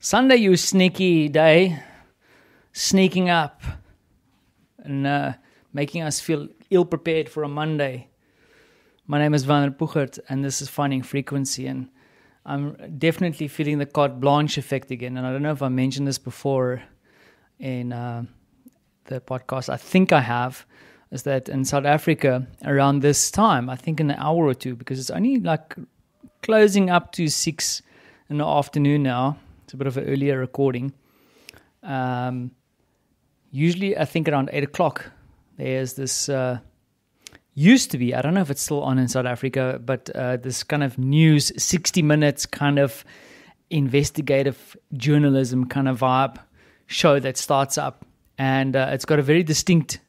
Sunday, you sneaky day, sneaking up and making us feel ill-prepared for a Monday. My name is Van der Puchert, and this is Finding Frequency, and I'm definitely feeling the carte blanche effect again, and I don't know if I mentioned this before in the podcast. I think I have, is that in South Africa, around this time, I think in an hour or two, because it's only like closing up to 6 in the afternoon now. It's a bit of an earlier recording. Usually, I think around 8 o'clock, there's this, used to be, I don't know if it's still on in South Africa, but this kind of news, 60 minutes kind of investigative journalism kind of vibe show that starts up. And it's got a very distinct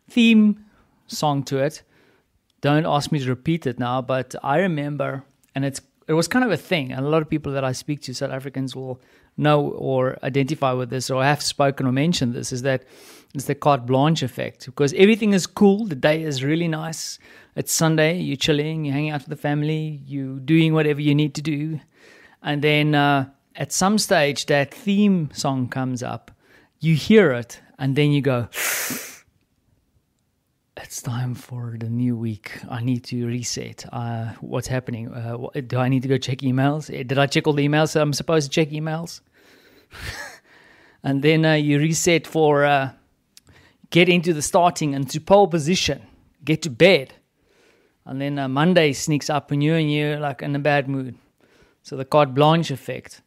theme song to it. Don't ask me to repeat it now, but I remember, and it was kind of a thing, and a lot of people that I speak to, South Africans, will know or identify with this, or have spoken or mentioned this, is that it's the carte blanche effect, because everything is cool, the day is really nice, it's Sunday, you're chilling, you're hanging out with the family, you're doing whatever you need to do, and then at some stage that theme song comes up, you hear it, and then you go, it's time for the new week. I need to reset. What's happening? Do I need to go check emails? Did I check all the emails? I'm supposed to check emails. And then you reset for get into the starting and to pole position, get to bed. And then Monday sneaks up on you and you're like in a bad mood. So the carte blanche effect.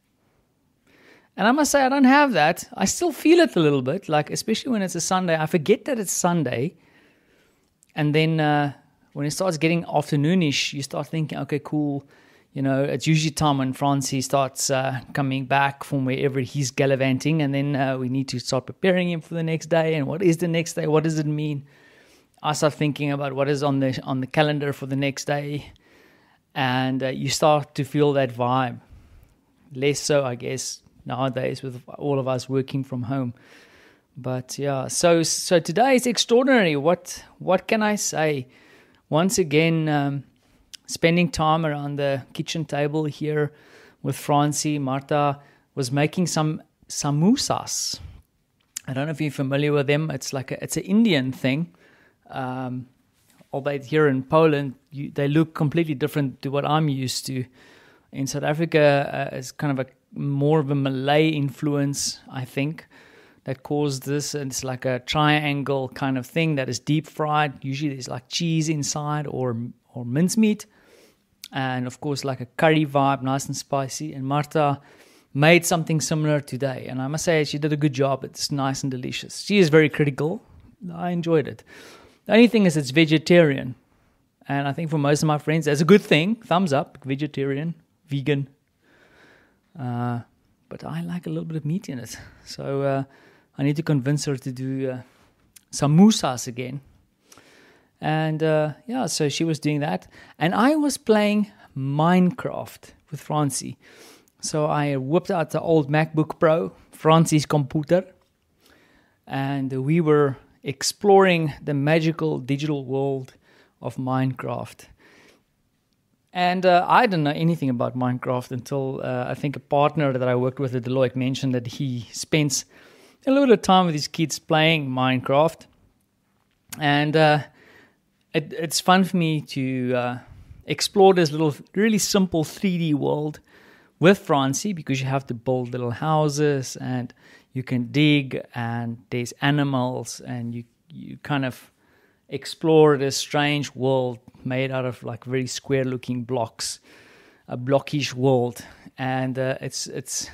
And I must say, I don't have that. I still feel it a little bit, like especially when it's a Sunday. I forget that it's Sunday. And then when it starts getting afternoonish, you start thinking, okay, cool. You know, it's usually time when Frantzi starts coming back from wherever he's gallivanting. And then we need to start preparing him for the next day. And what is the next day? What does it mean? I start thinking about what is on the calendar for the next day. And you start to feel that vibe. Less so, I guess, nowadays with all of us working from home. But yeah, so today is extraordinary. What can I say? Once again, spending time around the kitchen table here with Frantzi. Marta was making some samosas. I don't know if you're familiar with them. It's an Indian thing. Albeit here in Poland, they look completely different to what I'm used to. In South Africa, it's kind of more of a Malay influence, I think, that caused this. And it's like a triangle kind of thing that is deep fried. Usually there's like cheese inside or mincemeat. And of course like a curry vibe, nice and spicy. And Marta made something similar today. And I must say she did a good job. It's nice and delicious. She is very critical. I enjoyed it. The only thing is it's vegetarian. And I think for most of my friends, that's a good thing. Thumbs up, vegetarian, vegan. But I like a little bit of meat in it. So I need to convince her to do samosas again. And so she was doing that. And I was playing Minecraft with Frantzi. So I whipped out the old MacBook Pro, Frantzi's computer. And we were exploring the magical digital world of Minecraft. And I didn't know anything about Minecraft until I think a partner that I worked with at Deloitte mentioned that he spends a little bit of time with his kids playing Minecraft. And it's fun for me to explore this little, really simple 3D world with Frantzi, because you have to build little houses and you can dig and there's animals and you kind of explore this strange world made out of like very square looking blocks, a blockish world. And it's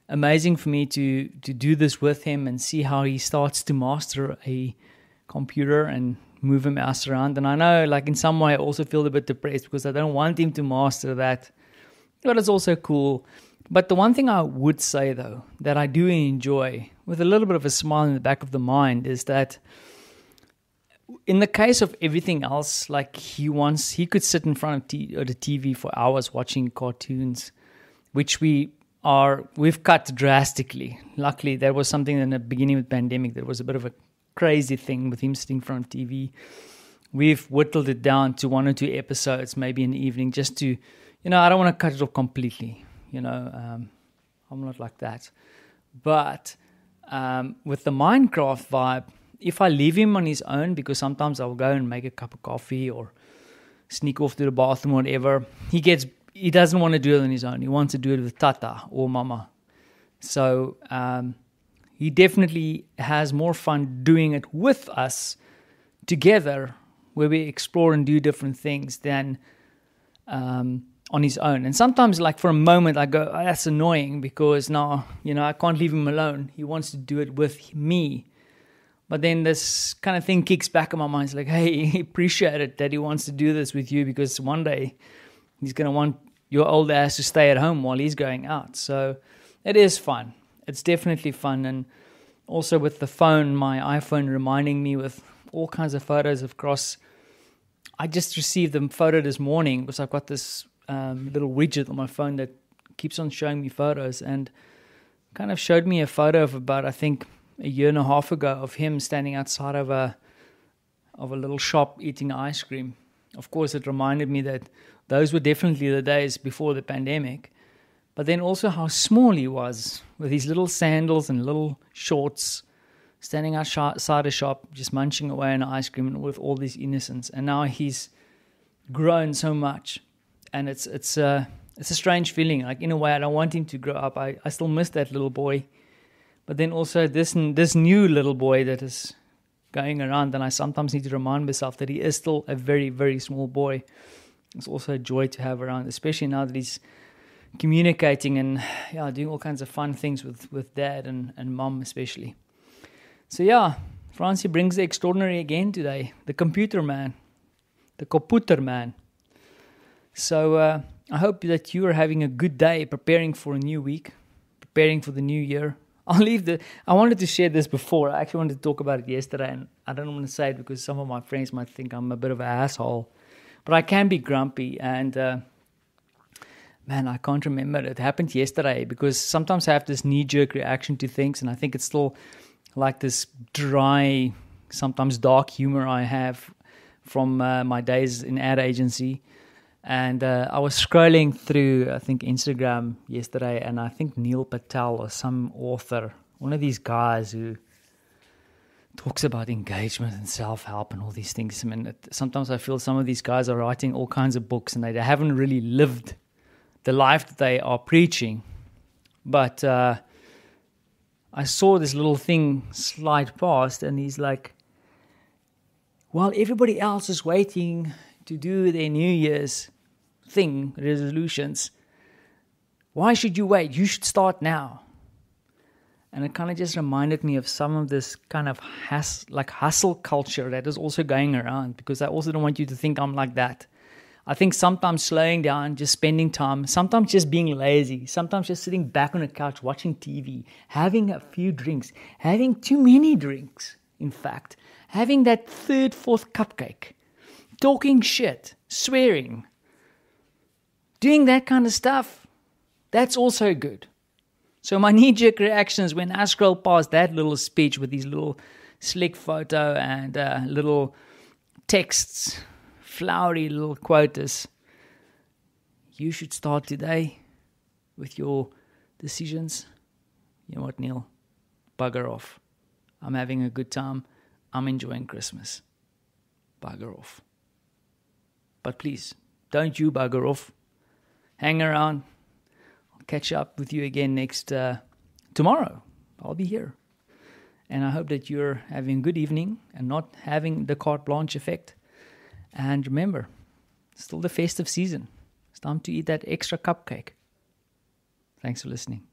amazing for me to do this with him and see how he starts to master a computer and move a mouse around. And I know, like, in some way I also feel a bit depressed because I don't want him to master that, but it's also cool. But the one thing I would say, though, that I do enjoy with a little bit of a smile in the back of the mind is that in the case of everything else, like he could sit in front of the TV for hours watching cartoons, which we've cut drastically. Luckily, there was something in the beginning of the pandemic that was a bit of a crazy thing with him sitting in front of TV. We've whittled it down to 1 or 2 episodes, maybe in the evening, just to, I don't want to cut it off completely, I'm not like that. But with the Minecraft vibe, if I leave him on his own, because sometimes I'll go and make a cup of coffee or sneak off to the bathroom or whatever, he doesn't want to do it on his own. He wants to do it with Tata or Mama. So he definitely has more fun doing it with us together, where we explore and do different things, than on his own. And sometimes, like, for a moment, I go, oh, that's annoying, because now, I can't leave him alone. He wants to do it with me. But then this kind of thing kicks back in my mind. It's like, hey, he appreciate it that he wants to do this with you, because one day he's going to want your old ass to stay at home while he's going out. So it is fun. It's definitely fun. And also with the phone, my iPhone reminding me with all kinds of photos of Cross. I just received a photo this morning because I've got this little widget on my phone that keeps on showing me photos, and kind of showed me a photo of about, I think, a year and a half ago of him standing outside of a little shop eating ice cream. Of course, it reminded me that those were definitely the days before the pandemic, but then also how small he was with his little sandals and little shorts, standing outside a shop, just munching away on ice cream with all this innocence. And now he's grown so much, and it's a strange feeling. Like, in a way, I don't want him to grow up. I still miss that little boy, but then also this new little boy that is going around, and I sometimes need to remind myself that he is still a very, very small boy. It's also a joy to have around, especially now that he's communicating and doing all kinds of fun things with dad and mom especially. So Frantzi brings the extraordinary again today, the computer man, the computer man. So I hope that you are having a good day, preparing for a new week, preparing for the new year. I wanted to share this before. I actually wanted to talk about it yesterday, and I don't want to say it because some of my friends might think I'm a bit of an asshole. But I can be grumpy, and man, I can't remember. It happened yesterday because sometimes I have this knee-jerk reaction to things, and I think it's still like this dry, sometimes dark humor I have from my days in ad agency. And I was scrolling through, I think, Instagram yesterday, and I think Neil Patel or some author, one of these guys who talks about engagement and self-help and all these things. I mean, sometimes I feel some of these guys are writing all kinds of books, and they haven't really lived the life that they are preaching. But I saw this little thing slide past, and he's like, while everybody else is waiting to do their New Year's resolutions, why should you wait? You should start now. And it kind of just reminded me of some of this kind of hustle culture that is also going around, because I also don't want you to think I'm like that. I think sometimes slowing down, just spending time, sometimes just being lazy, sometimes just sitting back on a couch watching TV, having a few drinks, having too many drinks, in fact, having that third, fourth cupcake, talking shit, swearing, doing that kind of stuff, that's also good. So my knee-jerk reactions when I scroll past that little speech with his little slick photo and little texts, flowery little quotas, you should start today with your decisions. You know what, Neil? Bugger off. I'm having a good time. I'm enjoying Christmas. Bugger off. But please, don't you bugger off. Hang around. I'll catch up with you again next tomorrow. I'll be here. And I hope that you're having a good evening and not having the carte blanche effect. And remember, it's still the festive season. It's time to eat that extra cupcake. Thanks for listening.